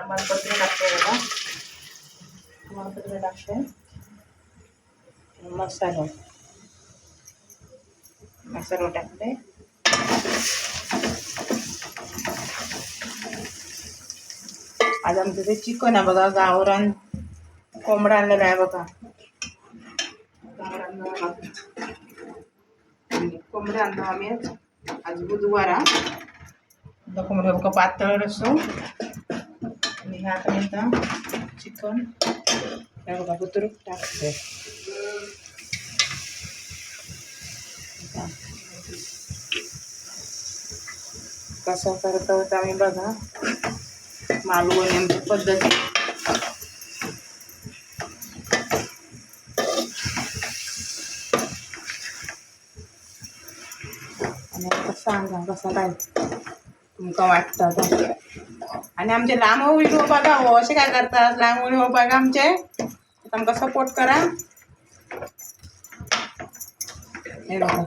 तमालपत्र टाकते बघा. तमालपत्र टाकते. मसाला टाकते. आज आमचं ते चिकन आहे बघा. गावरान कोंबडा आणलेला आहे बघा. कोंबडा आणतो आम्ही आज बुधवार. कोंबड्या बघा पातळ रस्सो आणि ह्यापर्यंत चिकन हे बघा बुतरूक टाकते. कसं करतो आम्ही बघा. मालवणी आमची पद्धत. आणि आता सांगा कसं काय तुमका वाटतं. आणि आमचे लांब व्हिडिओ बघा हो. असे काय करतात लांब व्हिडिओ बघा आमचे. आमका सपोर्ट करा. हे बघा